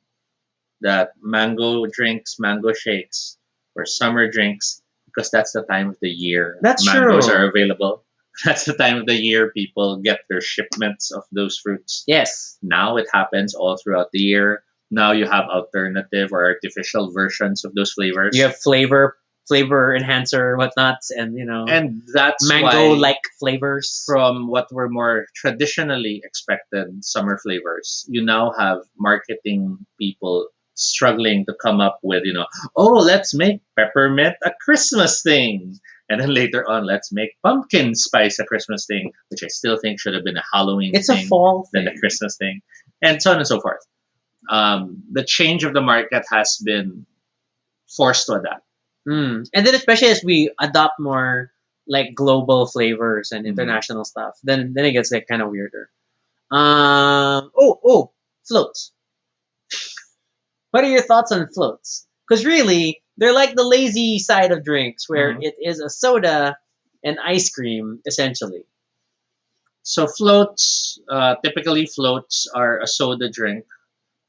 that mango drinks, mango shakes were summer drinks because that's the time of the year That's mangoes true. are available. That's the time of the year people get their shipments of those fruits. Yes. Now it happens all throughout the year. Now you have alternative or artificial versions of those flavors. You have flavor enhancer, whatnots, and and that's mango why like flavors. from what were more traditionally expected summer flavors, you now have marketing people struggling to come up with, oh, let's make peppermint a Christmas thing. And then later on, let's make pumpkin spice a Christmas thing, which I still think should have been a Halloween It's a thing fall than thing. a Christmas thing, and so on and so forth. The change of the market has been forced to adapt. And then especially as we adopt more like global flavors and Mhm. international stuff, then it gets like kind of weirder. Floats. What are your thoughts on floats? Because really, they're like the lazy side of drinks, where Mhm. it is a soda and ice cream essentially. So floats, typically floats are a soda drink,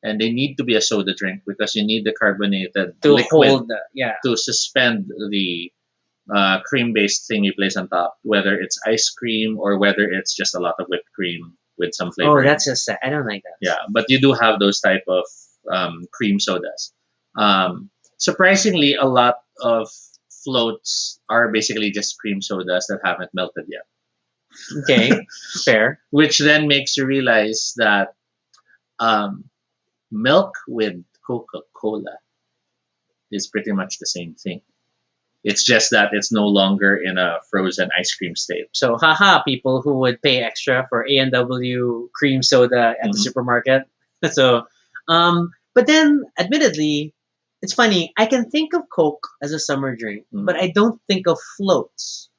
and they need to be a soda drink because you need the carbonated To liquid hold, to suspend the cream-based thing you place on top, whether it's ice cream or whether it's just a lot of whipped cream with some Oh, flavoring. that's just sad. I don't like that. Yeah, but you do have those type of cream sodas. Surprisingly, a lot of floats are basically just cream sodas that haven't melted yet, Okay, fair. which then makes you realize that um, milk with Coca-Cola is pretty much the same thing. It's just that it's no longer in a frozen ice cream state. So, haha, people who would pay extra for A&W cream soda at the Mhm. supermarket. So, but then, admittedly, it's funny. I can think of Coke as a summer drink, Mhm. but I don't think of floats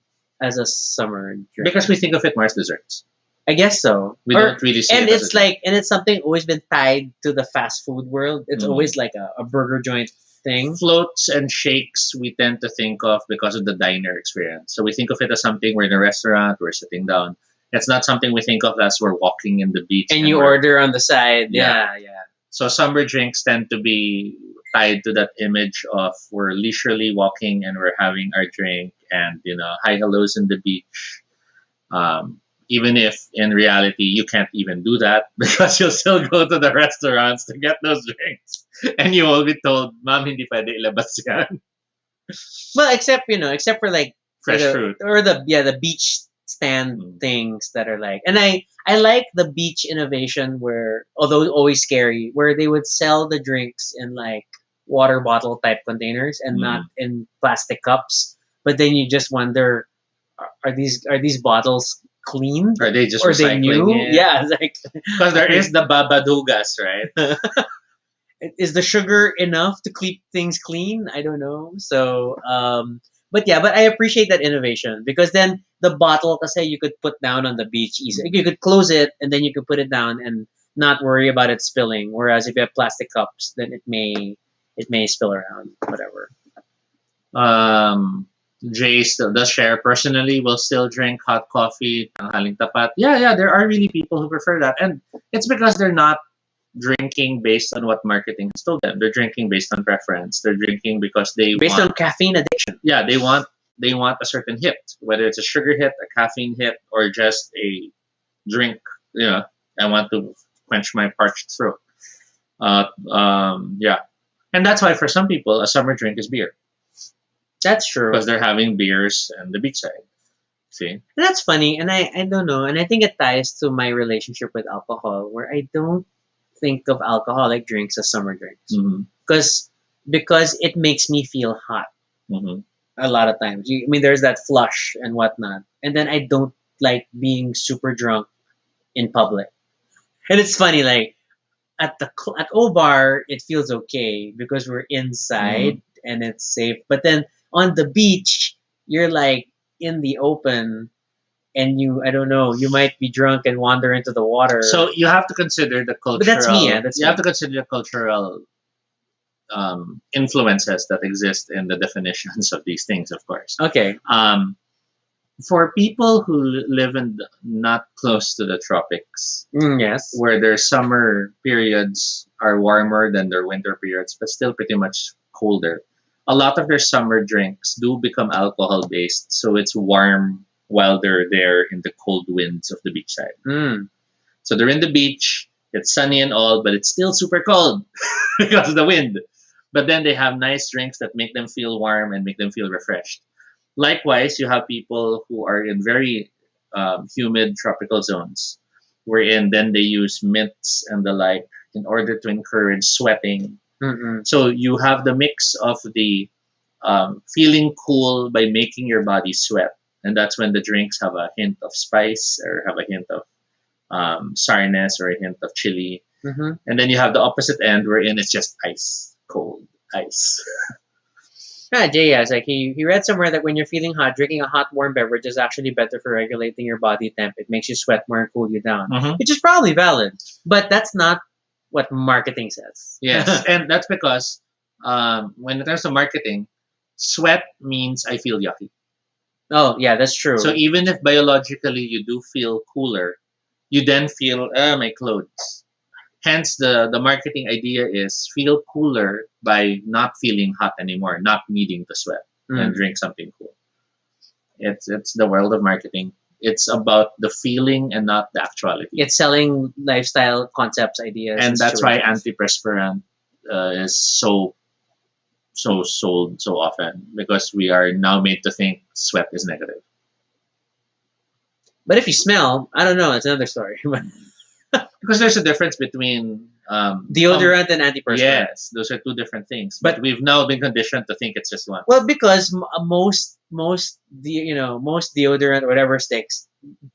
as a summer drink. Because we think of it more as desserts. I guess so. We don't really see and it as a it's drink. like, and it's something always been tied to the fast food world. It's Mhm. always like a burger joint thing. Floats and shakes we tend to think of because of the diner experience. So we think of it as something we're in a restaurant, we're sitting down. It's not something we think of as we're walking in the beach. And you we're- order on the side. Yeah. Yeah. So summer drinks tend to be tied to that image of we're leisurely walking and we're having our drink and high hellos in the beach. Even if in reality you can't even do that because you'll still go to the restaurants to get those drinks and you will be told, "Ma'am, hindi pwede ilabas yan." Well, except for like Fresh the, fruit. or the beach stand Mm. things that are like, and I like the beach innovation where, although always scary, where they would sell the drinks in like water bottle type containers and not in plastic cups. But then you just wonder, are these bottles clean? Are they just Or they recycling new? it? Yeah, it's like Because there is the babadugas, right? is the sugar enough to keep things clean? I don't know. So, but yeah, but I appreciate that innovation because then the bottle, kasi you could put down on the beach easy. You could close it and then you could put it down and not worry about it spilling. Whereas if you have plastic cups, then it may spill around. Whatever. Jay still does share. Personally, will still drink hot coffee, tanghaling tapat. Yeah, there are really people who prefer that. And it's because they're not drinking based on what marketing has told them. They're drinking based on preference. They're drinking because they Based want on caffeine addiction. yeah, they want a certain hit, whether it's a sugar hit, a caffeine hit, or just a drink. I want to quench my parched throat. Yeah, and that's why for some people a summer drink is beer That's true. because they're having beers and the beachside. See, And that's funny, and I don't know, and I think it ties to my relationship with alcohol, where I don't think of alcoholic drinks as summer drinks, mm-hmm. because it makes me feel hot Mm-hmm. a lot of times. I mean, there's that flush and whatnot, and then I don't like being super drunk in public. And it's funny, like at O Bar, it feels okay because we're inside and it's safe. But then on the beach, you're like in the open, and I don't know, you might be drunk and wander into the water. So you have to consider the cultural. But that's me, yeah, you have to consider the cultural influences that exist in the definitions of these things, of course. Okay. For people who live not close to the tropics, Yes. where their summer periods are warmer than their winter periods, but still pretty much colder, a lot of their summer drinks do become alcohol based, so it's warm while they're there in the cold winds of the beachside. Mm. So they're in the beach, it's sunny and all, but it's still super cold because of the wind. But then they have nice drinks that make them feel warm and make them feel refreshed. Likewise, you have people who are in very humid tropical zones, wherein then they use mints and the like in order to encourage sweating. Mm-mm. So you have the mix of the feeling cool by making your body sweat, and that's when the drinks have a hint of spice or have a hint of sourness or a hint of chili. Mm-hmm. And then you have the opposite end wherein it's just ice, cold ice. Jay, yeah, it's like he read somewhere that when you're feeling hot, drinking a hot warm beverage is actually better for regulating your body temp. It makes you sweat more and cool you down, Mhm. which is probably valid. But that's not what marketing says. Yes, and that's because when it comes to marketing, sweat means I feel yucky. Oh, yeah, that's true. So even if biologically you do feel cooler, you then feel my clothes. Hence, the marketing idea is feel cooler by not feeling hot anymore, not needing to sweat and drink something cool. It's the world of marketing. It's about the feeling and not the actuality. It's selling lifestyle concepts, ideas, And and that's why situations. antiperspirant is so sold so often, because we are now made to think sweat is negative. But if you smell, I don't know. It's another story. But Because there's a difference between deodorant and antiperspirant. yes, those are two different things. But we've now been conditioned to think it's just one. Well, because most deodorant or whatever sticks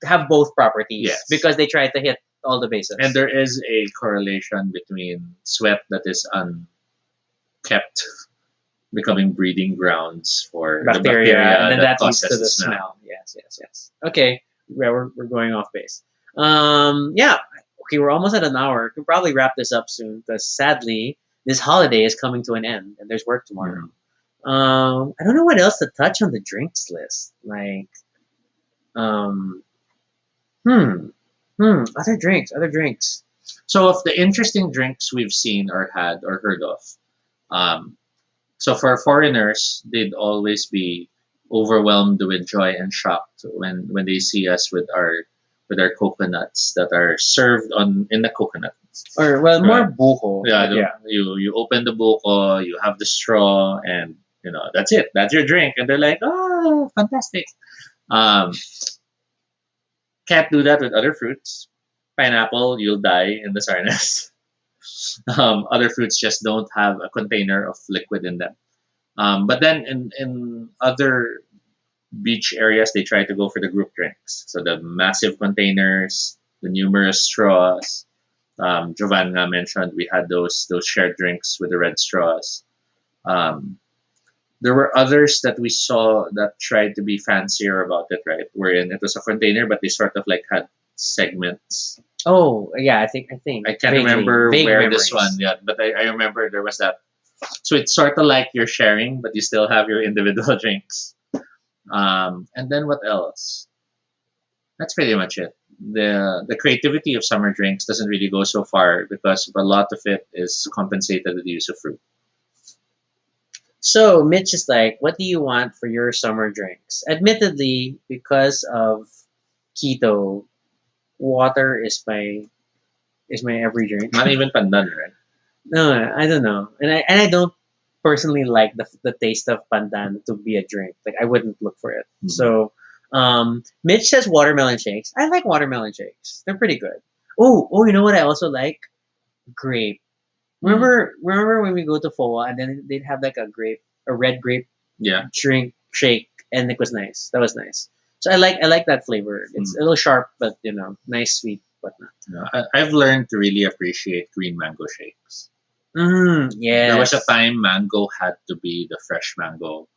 have both properties. Yes. Because they try to hit all the bases. And there is a correlation between sweat that is unkept becoming breeding grounds for the bacteria, and then that leads causes to the smell. Yes. Okay, yeah, we're going off base. Yeah. Okay, we're almost at an hour. We can probably wrap this up soon because sadly this holiday is coming to an end and there's work tomorrow. I don't know what else to touch on the drinks list. Like, um, other drinks. So, of the interesting drinks we've seen or had or heard of, um, so for foreigners, they'd always be overwhelmed with joy and shocked when they see us with our coconuts that are served on in the coconut. Or well, more Right. buho. Yeah, but yeah. you open the buko, you have the straw, and that's it. That's your drink, and they're like, oh, fantastic. Um, can't do that with other fruits. Pineapple, you'll die in the sourness. Other fruits just don't have a container of liquid in them. But then in other beach areas, they try to go for the group drinks. So the massive containers, the numerous straws. Giovanna mentioned we had those shared drinks with the red straws. Um, there were others that we saw that tried to be fancier about it, right? Wherein it was a container, but they sort of like had segments. Oh yeah, I think I can't vaguely, remember vague where memories. this one yet, but I remember there was that. So it's sort of like you're sharing, but you still have your individual drinks. And then what else? That's pretty much it. The creativity of summer drinks doesn't really go so far because a lot of it is compensated with the use of fruit. So Mitch is like, what do you want for your summer drinks? Admittedly, because of keto, water is my every drink. Not even pandan, right? No, I don't know, and I don't personally like the taste of pandan to be a drink. Like I wouldn't look for it. Mhm. So, Mitch says watermelon shakes. I like watermelon shakes. They're pretty good. Oh, you know what I also like? Grape. Remember when we go to FOA and then they'd have like a red grape Yeah. drink shake, and it was nice. That was nice. So I like that flavor. It's a little sharp, but nice, sweet, whatnot. I've learned to really appreciate green mango shakes. Yeah. There was a time mango had to be the fresh mango.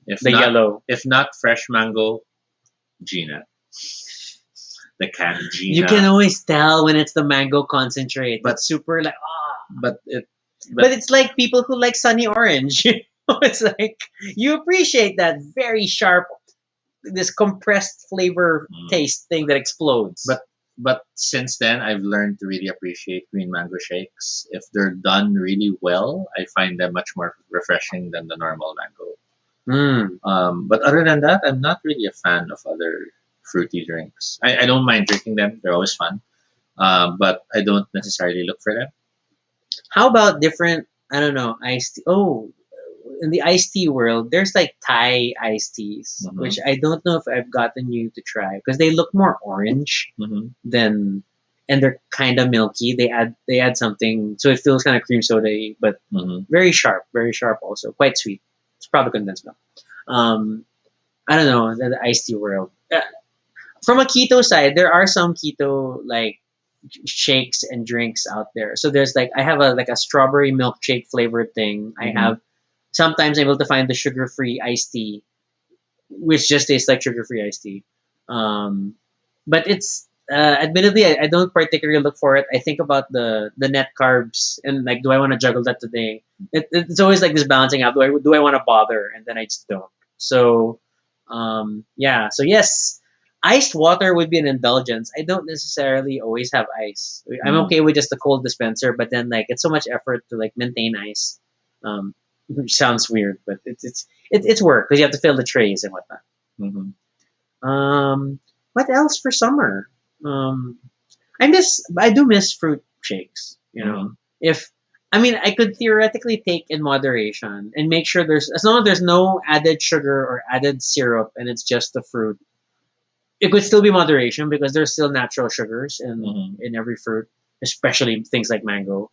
If The not, yellow. if not fresh mango, Gina, the canned Gina. You can always tell when it's the mango concentrate. But- It's super like but it, but it's like people who like sunny orange. It's like you appreciate that very sharp, this compressed flavor taste thing that explodes. but since then, I've learned to really appreciate green mango shakes. If they're done really well, I find them much more refreshing than the normal mango. But other than that, I'm not really a fan of other fruity drinks. I don't mind drinking them; they're always fun. But I don't necessarily look for them. How about different? I don't know, iced tea. Oh, in the iced tea world, there's like Thai iced teas, Mhm. which I don't know if I've gotten you to try because they look more orange Hmm. than, and they're kind of milky. They add something, so it feels kind of cream soda-y, but Hmm. very sharp also, quite sweet. It's probably condensed milk. Um, I don't know the iced tea world. From a keto side, there are some keto like shakes and drinks out there. So there's like I have a strawberry milkshake flavored thing. I Mhm. have sometimes I'm able to find the sugar free iced tea, which just tastes like sugar free iced tea. Um, but it's admittedly I don't particularly look for it. I think about the net carbs and like do I want to juggle that today? It's always like this balancing out. Do I want to bother? And then I just don't. So yeah. So yes. Iced water would be an indulgence. I don't necessarily always have ice. I'm Mm. okay with just a cold dispenser, but then like it's so much effort to like maintain ice. Which sounds weird, but it's work because you have to fill the trays and whatnot. Hmm. Um, What else for summer? I do miss fruit shakes. You know, Mhm. if I mean, I could theoretically take in moderation and make sure there's as long as there's no added sugar or added syrup and it's just the fruit. It could still be moderation because there's still natural sugars Mhm. in every fruit, especially things like mango.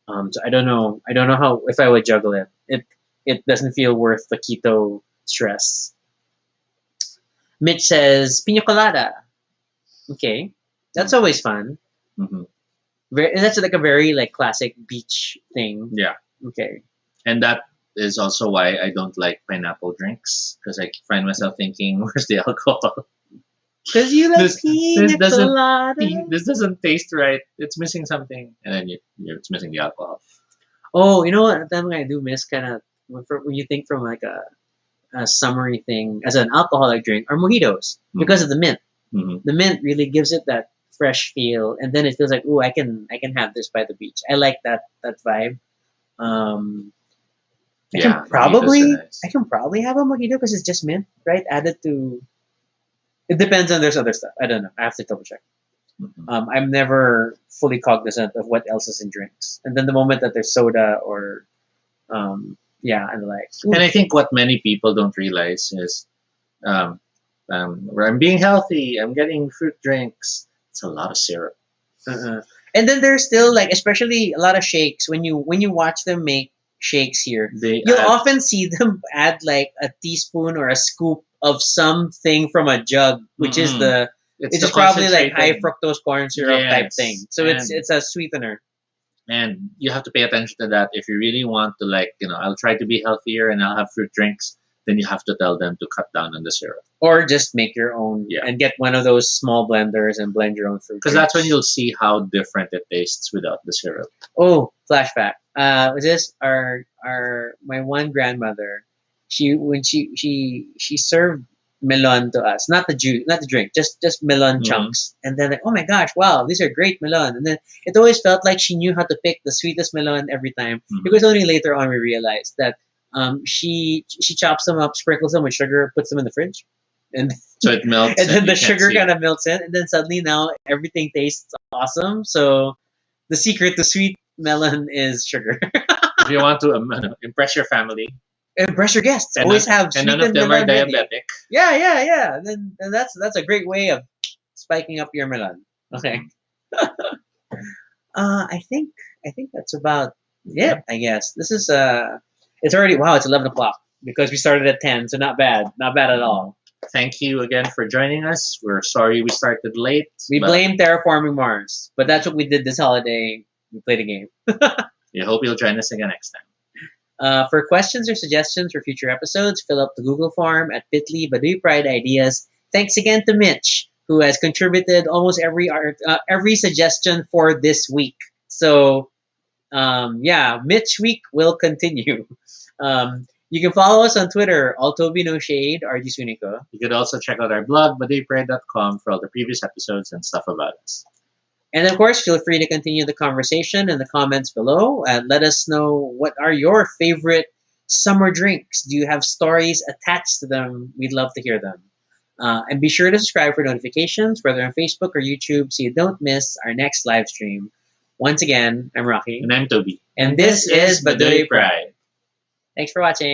So I don't know. I don't know how if I would juggle it. It doesn't feel worth the keto stress. Mitch says Pina Colada. Okay, that's always fun. Mhm. That's like a very like classic beach thing. Yeah, Okay, and that is also why I don't like pineapple drinks because I find myself thinking, "Where's the alcohol? because you like this this Pina doesn't Colada. this doesn't taste right. It's missing something, and then it's missing the alcohol." Oh, you know what? That I do miss kind of when you think from like a summery thing as an alcoholic drink are mojitos because Mhm. of the mint. Mhm. The mint really gives it that fresh feel, and then it feels like, oh, I can have this by the beach. I like that vibe. Um, Yeah, mojitos are I nice. can probably have a mojito because it's just mint, right? Added to it depends on there's other stuff. I don't know. I have to double check. Mhm. I'm never fully cognizant of what else is in drinks, and then the moment that there's soda or yeah, I'm like, And ooh, I think what many people don't realize is um, where I'm being healthy, I'm getting fruit drinks. It's a lot of syrup. uh-uh. And then there's still like, especially a lot of shakes. When you watch them make shakes here, They you'll add, often see them add like a teaspoon or a scoop of something from a jug, mm-mm. It's which the is probably like high concentrated. fructose corn syrup type thing. Yes, So it's a sweetener. and you have to pay attention to that if you really want to, like, I'll try to be healthier and I'll have fruit drinks. Then you have to tell them to cut down on the syrup. Or just make your own Yeah, and get one of those small blenders and blend your own fruit because that's when drinks. you'll see how different it tastes without the syrup. Oh, flashback. Was this our my one grandmother? She when she served melon to us, not the juice, not the drink, just melon Hmm. chunks, and then like, oh my gosh, wow, these are great melon. And then it always felt like she knew how to pick the sweetest melon every time. It Hmm. was only later on we realized that she chops them up, sprinkles them with sugar, puts them in the fridge, and So it melts and then and the you can't sugar see kind it. of melts in, and then suddenly now everything tastes awesome. So the secret to sweet melon is sugar. If you want to impress your family, Impress your guests. and Always none, have and none of sweetened them are melon ready. diabetic. Yeah, yeah, yeah. Then that's a great way of spiking up your melon. Okay. Mhm. I think that's about it. Yep. I guess this is it's already wow. It's 11 o'clock because we started at 10, so not bad, not bad at all. Thank you again for joining us. We're sorry we started late, We but blame terraforming Mars, but that's what we did this holiday. We played a game. we hope you'll join us again next time. For questions or suggestions for future episodes, fill up the Google form at bit.ly Baduy Pride Ideas. Thanks again to Mitch, who has contributed almost every suggestion for this week. So, yeah, Mitch week will continue. You can follow us on Twitter, Altobi No Shade, RG Sunico. You could also check out our blog, badayprayer.com, for all the previous episodes and stuff about us. And of course, feel free to continue the conversation in the comments below and let us know what are your favorite summer drinks. Do you have stories attached to them? We'd love to hear them. And be sure to subscribe for notifications, whether on Facebook or YouTube, so you don't miss our next live stream. Once again, I'm Rocky. And I'm Toby. And this is Baduy Baduy Pride. Pride. Thanks for watching.